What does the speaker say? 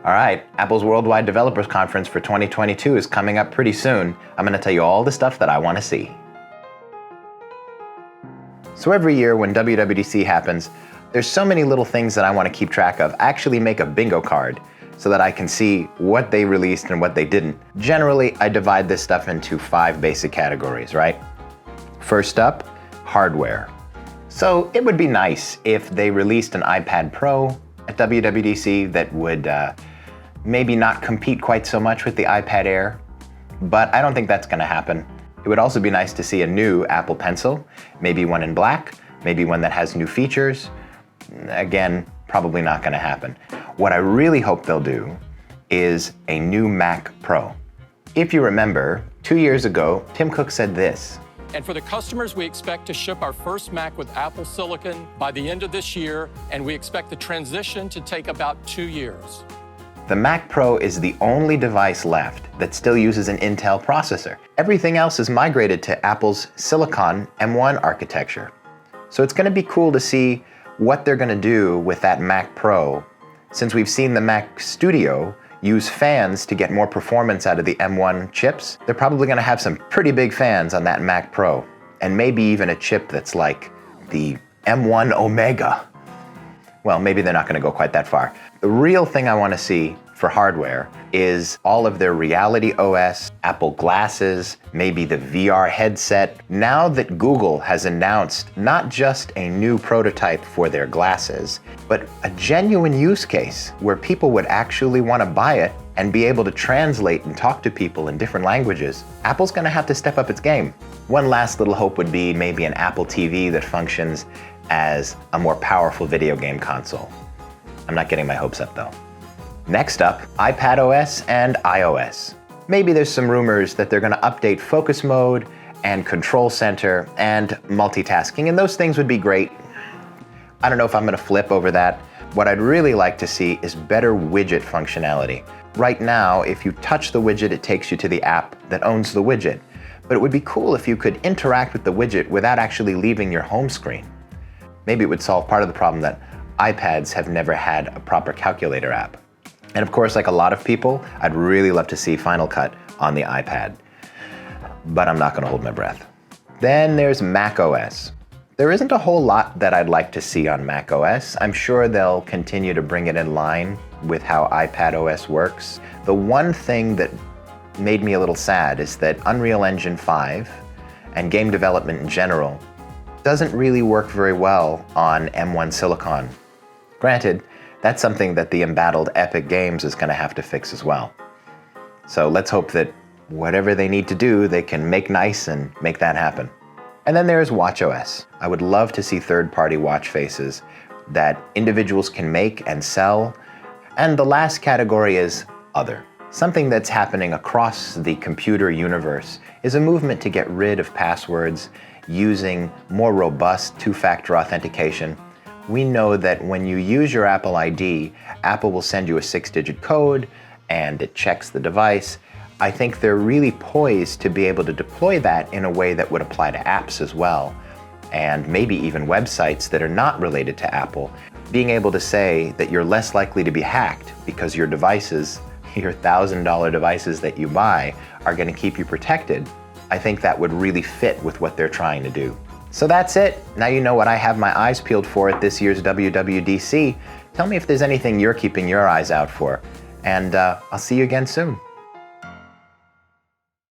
All right, Apple's Worldwide Developers Conference for 2022 is coming up pretty soon. I'm going to tell you all the stuff that I want to see. So every year when WWDC happens, there's so many little things that I want to keep track of. I actually make a bingo card so that I can see what they released and what they didn't. Generally, I divide this stuff into 5 basic categories, right? First up, hardware. So it would be nice if they released an iPad Pro at WWDC that would maybe not compete quite so much with the iPad Air, but I don't think that's going to happen. It would also be nice to see a new Apple Pencil, maybe one in black, maybe one that has new features. Again, probably not going to happen. What I really hope they'll do is a new Mac Pro. If you remember, 2 years ago, Tim Cook said this. And for the customers, we expect to ship our first Mac with Apple Silicon by the end of this year, and we expect the transition to take about 2 years. The Mac Pro is the only device left that still uses an Intel processor. Everything else is migrated to Apple's Silicon M1 architecture. So it's going to be cool to see what they're going to do with that Mac Pro. Since we've seen the Mac Studio use fans to get more performance out of the M1 chips, they're probably going to have some pretty big fans on that Mac Pro, and maybe even a chip that's like the M1 Omega. Well, maybe they're not going to go quite that far. The real thing I want to see for hardware is all of their Reality OS, Apple glasses, maybe the VR headset. Now that Google has announced not just a new prototype for their glasses, but a genuine use case where people would actually want to buy it and be able to translate and talk to people in different languages, Apple's going to have to step up its game. One last little hope would be maybe an Apple TV that functions as a more powerful video game console. I'm not getting my hopes up though. Next up, iPadOS and iOS. Maybe there's some rumors that they're going to update focus mode and control center and multitasking, and those things would be great. I don't know if I'm going to flip over that. What I'd really like to see is better widget functionality. Right now, if you touch the widget, it takes you to the app that owns the widget. But it would be cool if you could interact with the widget without actually leaving your home screen. Maybe it would solve part of the problem that iPads have never had a proper calculator app. And of course, like a lot of people, I'd really love to see Final Cut on the iPad. But I'm not going to hold my breath. Then there's macOS. There isn't a whole lot that I'd like to see on macOS. I'm sure they'll continue to bring it in line with how iPadOS works. The one thing that made me a little sad is that Unreal Engine 5 and game development in general doesn't really work very well on M1 Silicon. Granted, that's something that the embattled Epic Games is going to have to fix as well. So let's hope that whatever they need to do, they can make nice and make that happen. And then there's WatchOS. I would love to see third-party watch faces that individuals can make and sell. And the last category is other. Something that's happening across the computer universe is a movement to get rid of passwords using more robust two-factor authentication. We know that when you use your Apple ID, Apple will send you a 6-digit code and it checks the device. I think they're really poised to be able to deploy that in a way that would apply to apps as well, and maybe even websites that are not related to Apple. Being able to say that you're less likely to be hacked because your devices, your $1,000 devices that you buy, are going to keep you protected. I think that would really fit with what they're trying to do. So that's it. Now you know what I have my eyes peeled for at this year's WWDC. Tell me if there's anything you're keeping your eyes out for, and I'll see you again soon.